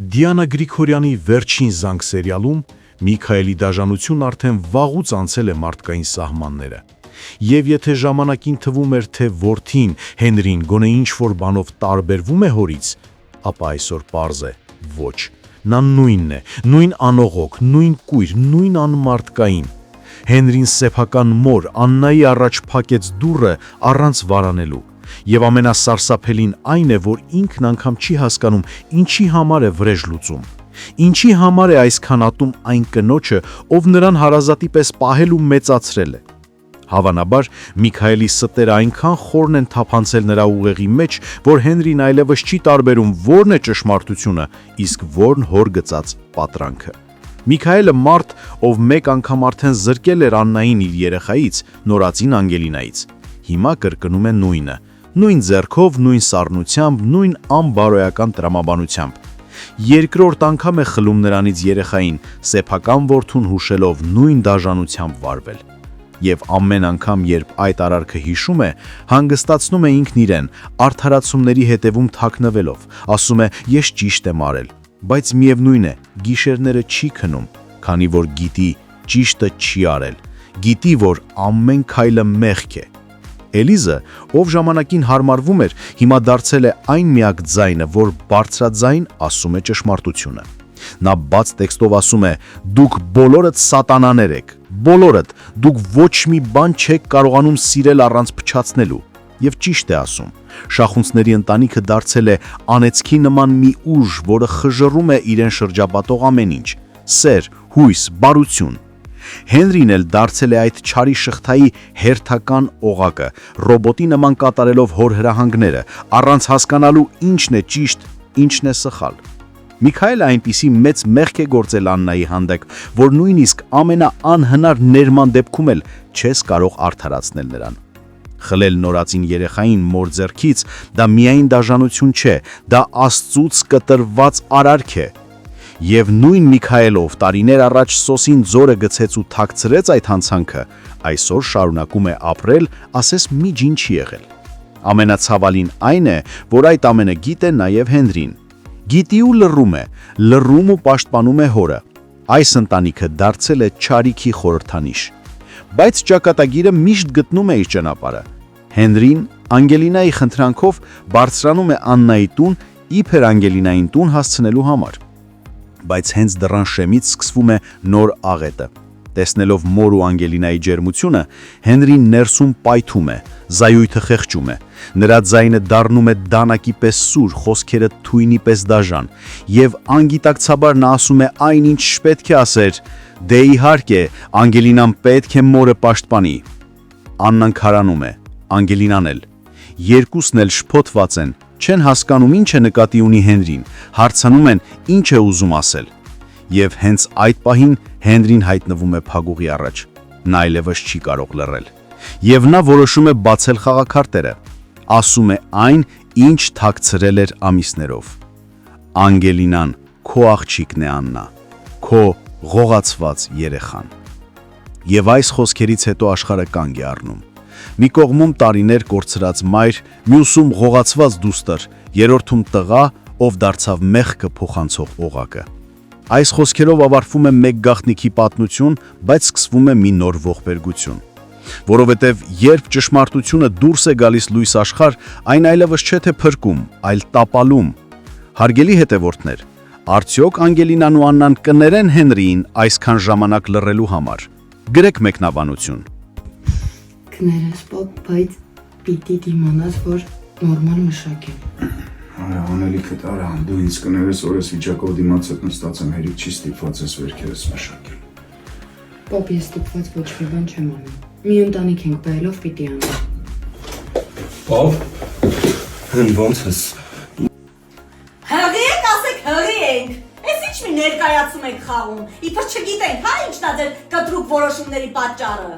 Դիանա Գրիգորյանի վերջին զանգ սերիալում Միքայելի դաժանությունն արդեն վաղուց անցել է մարդկային սահմանները։ Եվ եթե ժամանակին թվում էր, թե որդին Հենրին գոնե ինչ-որ բանով տարբերվում է հորից, ապա այսօր պարզ է՝ ոչ։ Նա նույնն է, նույն անողոք, նույն կույր, նույն անմարդկային։ Հենրին սեփական մոր Աննայի առաջ փակեց դուռը առանց վարանելու։ Եվ ամենասարսափելին այն է, որ ինքն անգամ չի հասկանում, ինչի համար է վրեժ լուծում։ Ինչի համար է այսքան ատում այն կնոջը, ով նրան հարազատի պես պահել ու մեծացրել է։ Հավանաբար Միքայելի ստերը այնքան խորն են թափանցել նրա ուղեղի մեջ, որ Հենրին այլևս չի տարբերում որն է ճշմարտությունը, իսկ որն հոր գծած պատրանքը։ Միքայելը մարդ, ով մեկ անգամ արդեն զրկել էր Աննային իր երեխայից, նորածին Անգելինայից։ Հիմա կրկնում է նույնը, նույն ձեռքով, նույն սառնությամբ, նույն անբարոյական տրամաբանությամբ։ Երկրորդ անգամ է խլում նրանից երեխային, սեփական որդուն հուշելով նույն դաժանությամբ վարվել։ Եվ ամեն անգամ, երբ այդ արարքը հիշում է, հանգստացնում է ինքն իրեն, արդարացումների հետևում թաքնվելով, ասում է՝ ես ճիշտ եմ արել, բայց միևնույն է, գիշերները չի քնում, քանի որ գիտի ճիշտը չի արել, գիտի, որ ամեն քայլը մեղք է։ Էլիզը, ով ժամանակին հարմարվում էր, հիմա դարձել է այն միակ ձայնը, որ բարձրաձայն ասում է ճշմարտությունը։ Նա բաց տեքստով ասում է. «Դուք բոլորդ սատանաներ եք, բոլորդ, դուք ոչ մի բան չեք կարողանում սիրել առանց փչացնելու»։ Եվ ճիշտ է ասում։ Շախունցների ընտանիքը դարձել է անեծքի նման մի ուժ, որը խժռում է իրեն շրջապատող ամեն ինչ՝ սեր, հույս, բարություն։ Հենրին էլ դարձել է այդ չարի շղթայի հերթական օղակը, ռոբոտի նման կատարելով հոր հրահանգները, առանց հասկանալու ինչն է ճիշտ, ինչն է սխալ։ Միքայելը այնպիսի մեծ մեղք է գործել Աննայի հանդեպ, որ նույնիսկ ամենաանհնար ներման դեպքում էլ չես կարող արդարացնել նրան։ Խլել նորածին երեխային մոր ձեռքից դա միայն դաժանություն չէ, դա Աստծուց կտրված արարք է։ Եվ նույն Միքայելով տարիներ առաջ սոսին ձորը գցեց ու թաքցրեց այդ հանցանքը, այսօր շարունակում է ապրել, ասես միջին չի եղել։ Ամենացավալին այն է, որ այդ ամենը գիտե նաև Հենրին։ Գիտի ու լռում է, լռում ու պաշտպանում է հորը։ Այս ընտանիքը դարձել է չարիքի խորհրդանիշ։ Բայց ճակատագիրը միշտ գտնում է իր ճանապարհը։ Հենրին Անգելինայի խնդրանքով բարձրանում է Աննայի տուն, իբր Անգելինային տուն հասցնելու համար։ Բայց հենց դռան շեմից սկսվում է նոր աղետը։ Տեսնելով մոր ու Անգելինայի ջերմությունը, Հենրին ներսում պայթում է, զայույթը խեղճում է։ Նրա ձայնը դառնում է դանակի պես սուր, խոսքերը թույնի պես դաժան, եւ անգիտակցաբար նա ասում է այն, ինչ պետք է ասեր. «Դե իհարկե, Անգելինան պետք է մորը պաշտպանի»։ Աննան քարանում է, Անգելինան էլ։ Երկուսն էլ շփոթված են, չեն հասկանում ինչ է նկատի ունի Հենրին, հարցանում են ինչ է ուզում ասել։ Եվ հենց այդ պահին Հենրին հայտնվում է փագուղի առաջ։ Նա այլևս չի կարող լռել։ Եվ նա որոշում է բացել խաղաքարտերը։ Ասում է այն, ինչ թաքցրել էր ամիսներով։ Անգելինան քո աղջիկն է, Աննա, քո ղողացված երեխան։ Եվ այս խոսքերից հետո աշխարհը կանգ է առնում։ Մի կողմում տարիներ կորցրած մայր, մյուսում ղողացված դուստր, երրորդում տղա, ով դարձավ մեղքը փոխանցող օղակը։ Այս խոսքերով ավարտվում է մեկ գաղտնիքի պատմություն, բայց սկսվում է մի նոր ողբերգություն։ Որովհետև երբ ճշմարտությունը դուրս է գալիս լույս աշխարհ, այն այլևս չէ թե փրկում, այլ տապալում։ Հարգելի հետևորդներ, արդյոք Անգելինան ու Աննան կներեն Հենրիին այսքան ժամանակ լռելու համար։ Գրեք մեկնաբանություն։ Կներես, բայց պիտի դիմանաս, որ նորմալ մշակ է։ Արա, անելիքդ արա, դու ինձ կներես, որ ես վիճակով դիմացդ նստած եմ, հերիք չի ստիպված ես վերքերս մշակել։ Պապ, ես ստիպված ոչ մի բան չեմ անում։ Մի ընտանիք ենք բերելով պիտի անեմ։ Պապ, հեն ոնց ես։ Հղի եք, ասեք հղի ենք։ Ես ինչ մի ներկայացում եք խաղում, իբր չգիտենք, հա ինչն է ձեր կտրուկ որոշումների պատճառը։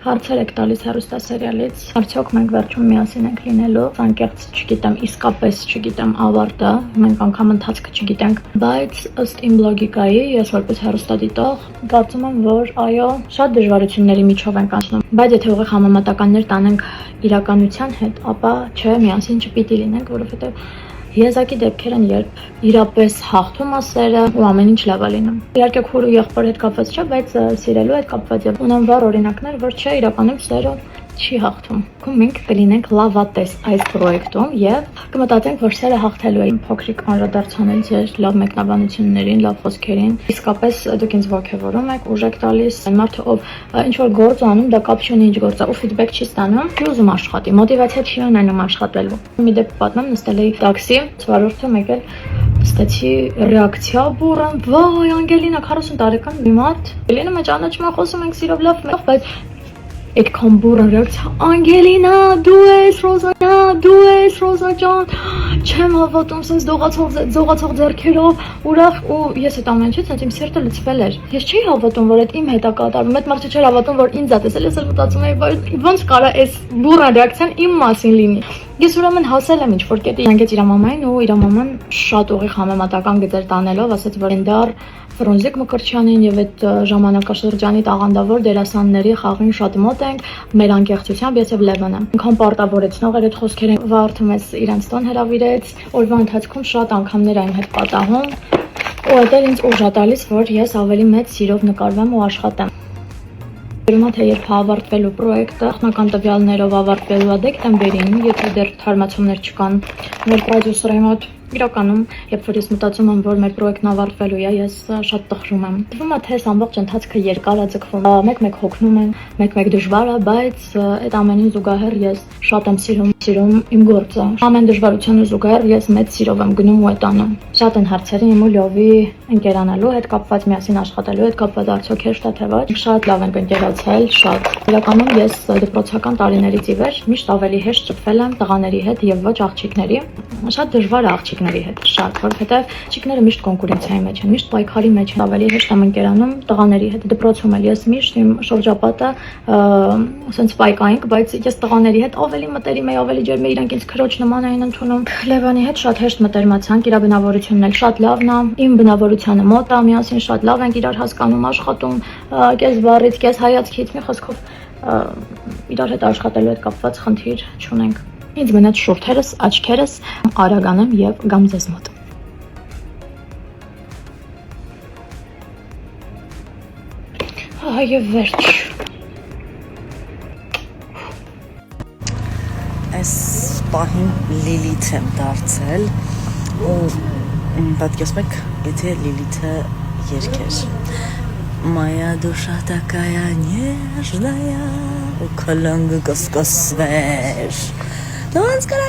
Հարցեր եք տալիս հեռուստասերիալից, արդյոք մենք վերջում միասին ենք լինելու, անկեղծ չգիտեմ, իսկապես չգիտեմ ավարտը, մենք անգամ ընթացքը չգիտենք, բայց ըստ իմ լոգիկայի, ես որպես հեռուստադիտող, կարծում եմ, որ այո, շատ դժվարությունների միջով ենք անցնում, բայց եթե ուղիղ համեմատականներ տանենք իրականության հետ, ապա չէ, միասին չպիտի լինենք, որովհետև Եզակի դեպքեր են, երբ իրապես հաղթում է սերը ու ամեն ինչ լավ է լինում։ Իհարկե քուր ու եղբոր հետ կապված չէ, բայց սիրելու հետ կապված է։ Ունեմ վառ օրինակներ, որ չէ, իրականում սերը չի հաղթում։ Մենք կլինենք լավատես այս պրոյեկտում եւ կմտածենք, որ սերը հաղթելու է։ Փոքրիկ անդրադարձանել ձեր լավ մեկնաբանություններին, լավ խոսքերին։ Իսկապես դուք ինձ ողջևորում եք, ուժ եք տալիս։ Այն մարդը, ով ինչ որ գործ անում, դա կապ չունի ինչ գործ է, ու ֆիդբեք չի ստանում, չի ուզում աշխատի, մոտիվացիա չի ունենում աշխատելու։ Մի դեպք պատմեմ, նստել էի տաքսի, վարորդը եկել ստացի ռեակցիա բուրըն, վայ, Անգելինա 40 տարեկան մի մարդ։ Ելինը մեջ ճանաչում եմ, խոսում ենք սիրով լավ, բայց այդքան բուրըն ռեակցիա, Անգելինա, դու ես Ռոզա ջան, չեմ հավատում, sense դողացող ձեռքերով, ուրախ ու ես այդ ամեն ինչից sense իմ սիրտը լցվել էր։ Ես չի հավատում, որ այդ իմ հետ է կատարվում, այդ մարդը չէր հավատում, որ ինձ է տեսել, ես էլ մտածում էի, ոնց կարա այս բուրըն ռեակցիան իմ մասին լինի։ Ես ուրեմն հասել եմ ինչ-որ կետի, զանգեց իր մամային ու իր մաման շատ ուղիղ համեմատական գծեր տանելով, ասաց, որ Էնդար Ֆրունզիկ Մկրտչյանին եւ այդ ժամանակաշրջանի տաղանդավոր դերասանների խաղին շատ մոտ ենք, մեր անկեղծությամբ ես եւ Լևոնը։ Ինքան պարտավորեցնող էր այդ խոսքերը, վարդում ես իրանց տոն հրավիրեց, օրվա ընթացքում շատ անգամներ այն հետ պատահում, ու դա ինձ ուժ է տալիս, որ ես ավելի մեծ սիրով նկարվեմ ու աշխատեմ։ Երբ թե երբ ավարտվելու պրոյեկտը, նախնական տվյալներով ավարտվելու է դեկտեմբերին, եթե դեռ թարմացումներ չկան, մեր պրոդյուսերի մոտ իրականում, երբ որ ես մտածում եմ, որ մեր պրոյեկտն ավարտվելու է, ես շատ տխրում եմ։ Թվում է, թե այս ամբողջ ընթացքը երկար է ձգվում, մեկ-մեկ հոգնում եմ, մեկ-մեկ դժվար է, բայց այդ ամենին զուգահեռ ես շատ եմ սիրում իմ գործը։ Ամեն դժվարությանը զուգահեռ ես մեծ սիրով եմ գնում ու անում։ Շատ են հարցերը իմ ու Լյովի ընկերանալու հետ կապված, միասին աշխատելու հետ կապված, արդյոք հեշտ է թե ոչ։ Շատ լավ ենք ընկերացել, շատ։ Իրականում ես դպրոցական տարիներից ի վեր միշտ ավելի հեշտ շփվել եմ տղաների հետ եւ ոչ աղջիկների։ Շատ դժվար է աղջիկների հետ, շատ, որովհետեւ աղջիկները միշտ կոնկուրենցիայի մեջ են, միշտ պայքարի մեջ են, ավելի հեշտ եմ ընկերանում տղաների հետ։ Դպրոցում էլ ես միշտ իմ շրջապատը ասենց պայքայինք, բայց ես տղաների հետ ավելի մտերիմ եի, ավելի ջերմ էի, իրանք ինձ քրոջ նման էին ընդունում։ Լևոնի հետ շատ հեշտ մտերմացանք, իր բնավորությունն էլ շատ լավն է, իմ բնավորությանը մոտ է, միասին շատ լավ ենք իրար հասկանում, աշխատում, կես բառից, կես հայացքից, մի խոսքով իրար հետ աշխատելու հետ կապված խնդիր չունենք։ Ինձ մնաց շուրթերս, աչքերս, արագանեմ եւ գամ ձեզ մոտ։ Այո, վերջ։ Այս պահին Լիլիթ եմ դարձել ու պատկերացնում եք, եթե Լիլիթը երգեր Моя душа такая нежная, у колонны косвеш. Но он сказал